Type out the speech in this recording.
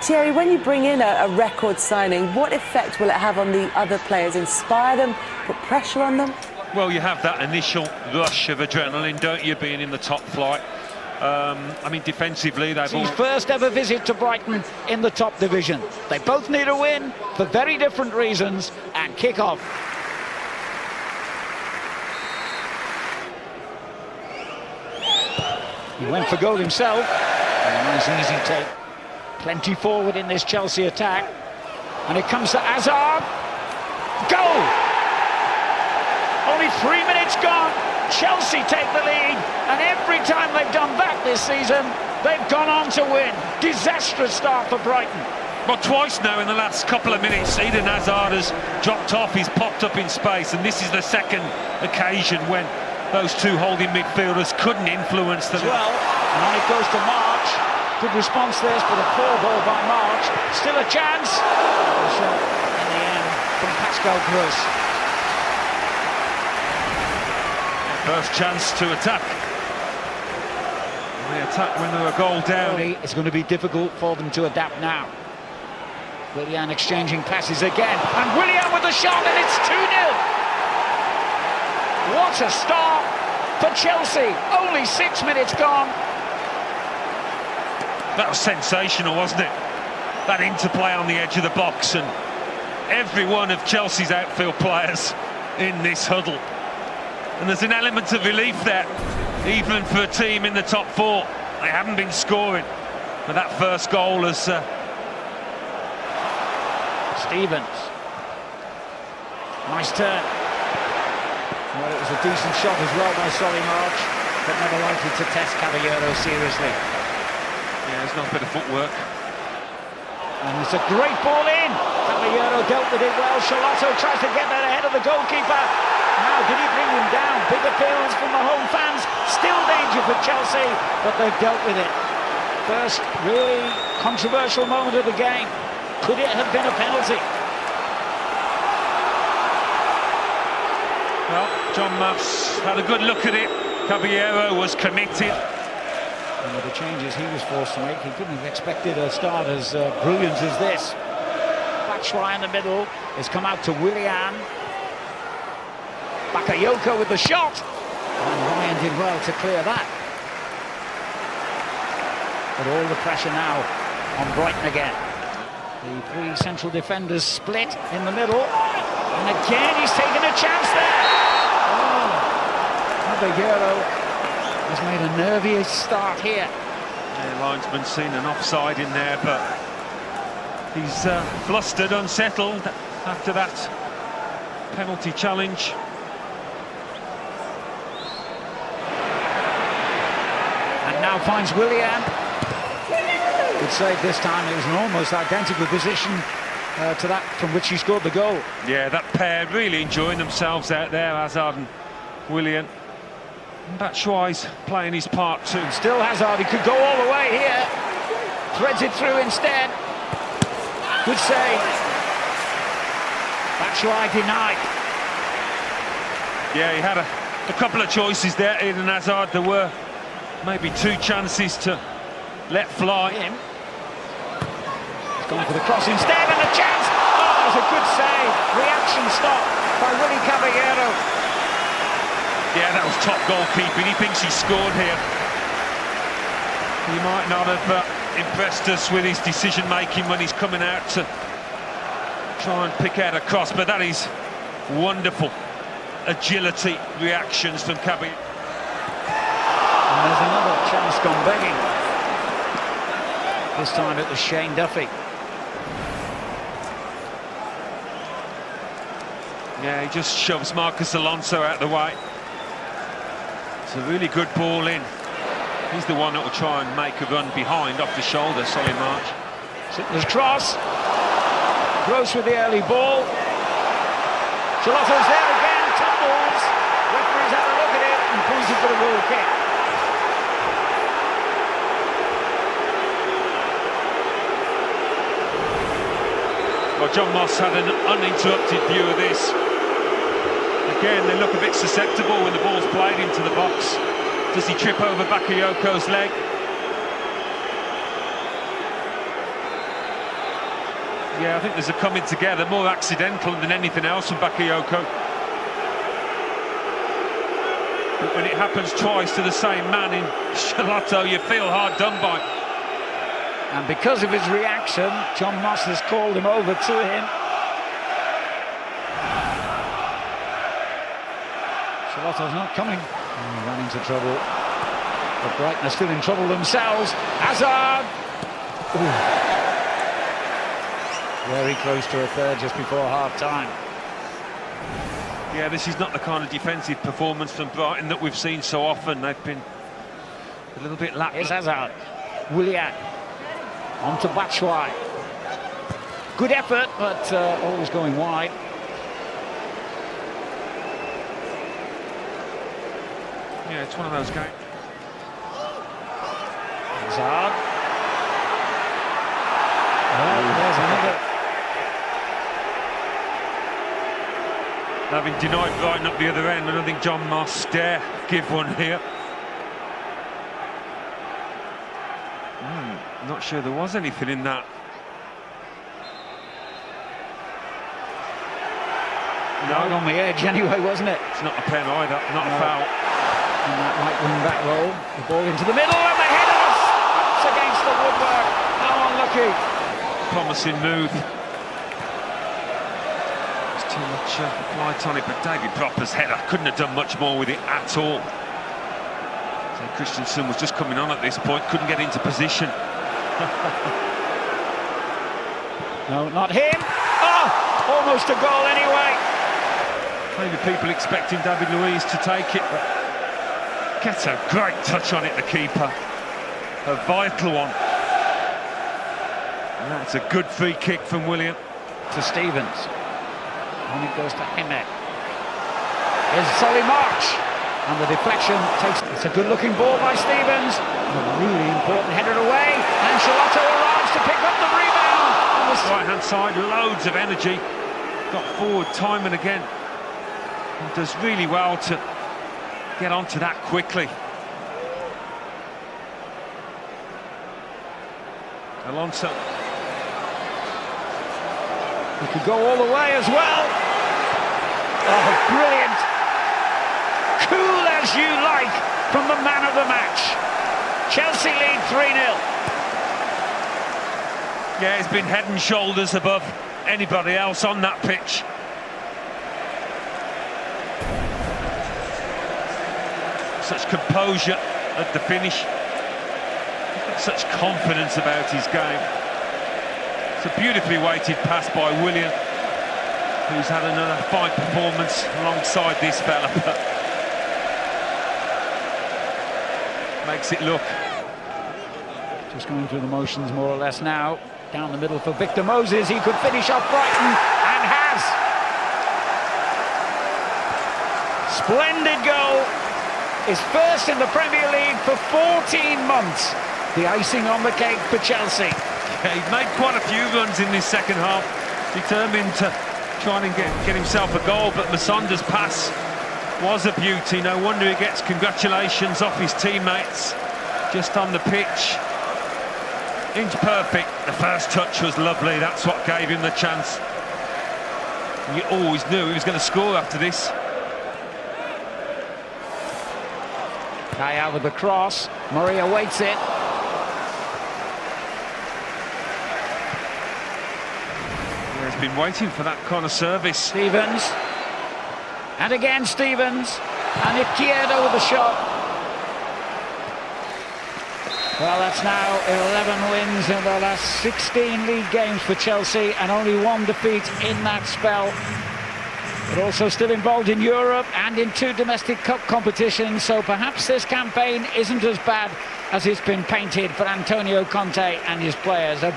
Thierry, when you bring in a record signing, what effect will it have on the other players? Inspire them, put pressure on them? Well, you have that initial rush of adrenaline, don't you, being in the top flight. I mean, defensively, they've all... His first ever visit to Brighton in the top division. They both need a win for very different reasons, and kick off. He went for goal himself. And a nice easy take. Plenty forward in this Chelsea attack. And it comes to Hazard. Goal! Only 3 minutes gone. Chelsea take the lead. And every time they've done that this season, they've gone on to win. Disastrous start for Brighton. Well, twice now in the last couple of minutes, Eden Hazard has dropped off. He's popped up in space. And this is the second occasion when those two holding midfielders couldn't influence them. Well, and on it goes to March. Good response this, but a poor ball by March. Still a chance. A shot in the end from Pascal Gross. First chance to attack. And they attack when they're a goal down. It's going to be difficult for them to adapt now. Willian exchanging passes again. And Willian with the shot, and it's 2-0. What a start for Chelsea. Only 6 minutes gone. That was sensational, wasn't it? That interplay on the edge of the box, and every one of Chelsea's outfield players in this huddle. And there's an element of relief there, even for a team in the top four. They haven't been scoring, but that first goal has... Stevens. Nice turn. Well, it was a decent shot as well by Solly March, but never likely to test Caballero seriously. Yeah, there's not a bit of footwork. And it's a great ball in. Caballero dealt with it well. Charlotto tries to get that ahead of the goalkeeper. Now, did he bring him down? Big appearance from the home fans. Still danger for Chelsea, but they've dealt with it. First really controversial moment of the game. Could it have been a penalty? Well, John Muffs had a good look at it. Caballero was committed. And with the changes he was forced to make, he couldn't have expected a start as brilliant as this. Batshuayi in the middle has come out to Willian. Bakayoko with the shot. And Ryan did well to clear that. But all the pressure now on Brighton again. The three central defenders split in the middle. And again, he's taken a chance there. Oh, Caballero has made a nervy start here. Yeah, linesman's seen an offside in there, but he's flustered, unsettled after that penalty challenge. And now finds Willian. Good save this time. It was an almost identical position to that from which he scored the goal. Yeah, that pair really enjoying themselves out there, Hazard and Willian. And Batshuayi's playing his part too. And still Hazard, he could go all the way here. Threads it through instead. Good save. Batshuayi denied. Yeah, he had a couple of choices there, Eden Hazard. There were maybe two chances to let fly. He's gone for the cross instead, and a chance! Oh, that was a good save. Reaction stop by Willy Caballero. Yeah, that was top goalkeeping. He thinks he scored here. He might not have impressed us with his decision-making when he's coming out to try and pick out a cross, but that is wonderful agility reactions from Caballero. And there's another chance gone begging. This time it was Shane Duffy. Yeah, he just shoves Marcus Alonso out the way. It's a really good ball in. He's the one that will try and make a run behind off the shoulder, Solly March. Sittler's cross. Gross with the early ball. Charlotto's there again, tumbles. Referee's had a look at it and pointed for the goal kick. Well, John Moss had an uninterrupted view of this. Again, they look a bit susceptible when the ball's played into the box. Does he trip over Bakayoko's leg? Yeah, I think there's a coming together, more accidental than anything else from Bakayoko. But when it happens twice to the same man in Shalotto, you feel hard done by. And because of his reaction, John Moss has called him over to him. Shalotto's not coming. He ran into trouble. But Brighton are still in trouble themselves. Hazard! Ooh. Very close to a third just before half-time. Yeah, this is not the kind of defensive performance from Brighton that we've seen so often. They've been a little bit lax. Here's Hazard. Willian. On to Batshuayi. Good effort, but always going wide. Yeah, it's one of those games. Hazard. Oh, there's another. Having denied Brighton up the other end, I don't think John Moss dare give one here. Not sure there was anything in that. No, on the edge anyway, wasn't it? It's not a pen either, not a foul. And that right wing back roll, the ball into the middle, and the header ups against the woodwork. How unlucky. Promising move. There's too much light on it, but David Propper's header couldn't have done much more with it at all. So Christensen was just coming on at this point, couldn't get into position. No, not him. Oh, almost a goal anyway. Maybe people expecting David Luiz to take it, but gets a great touch on it, the keeper. A vital one. And that's a good free kick from Willian. To Stevens. And it goes to Emmett. Here's Solly March. And the deflection takes... It's a good-looking ball by Stevens. A really important header away. And Shalotto arrives to pick up the rebound. Right-hand side, loads of energy. Got forward time and again. And does really well to get onto that quickly. Alonso. He could go all the way as well. Oh, brilliant. Cool as you like from the man of the match. Chelsea lead 3-0. Yeah, he's been head and shoulders above anybody else on that pitch. Such composure at the finish. Such confidence about his game. It's a beautifully weighted pass by Willian, who's had another fine performance alongside this fella. Makes it look. Just going through the motions more or less now. Down the middle for Victor Moses. He could finish off Brighton and has. Splendid goal. His first in the Premier League for 14 months. The icing on the cake for Chelsea. Yeah, he's made quite a few runs in this second half, determined to try and get himself a goal, but Masonda's pass was a beauty. No wonder he gets congratulations off his teammates just on the pitch. Inch perfect. The first touch was lovely. That's what gave him the chance. You always knew he was going to score after this. Kaya with the cross. Murray awaits it. Yeah, he's been waiting for that kind of service. Stevens. And again Stevens. And Izquierdo with the shot. Well, that's now 11 wins in the last 16 league games for Chelsea and only one defeat in that spell. But also still involved in Europe and in 2 domestic cup competitions, so perhaps this campaign isn't as bad as it's been painted for Antonio Conte and his players.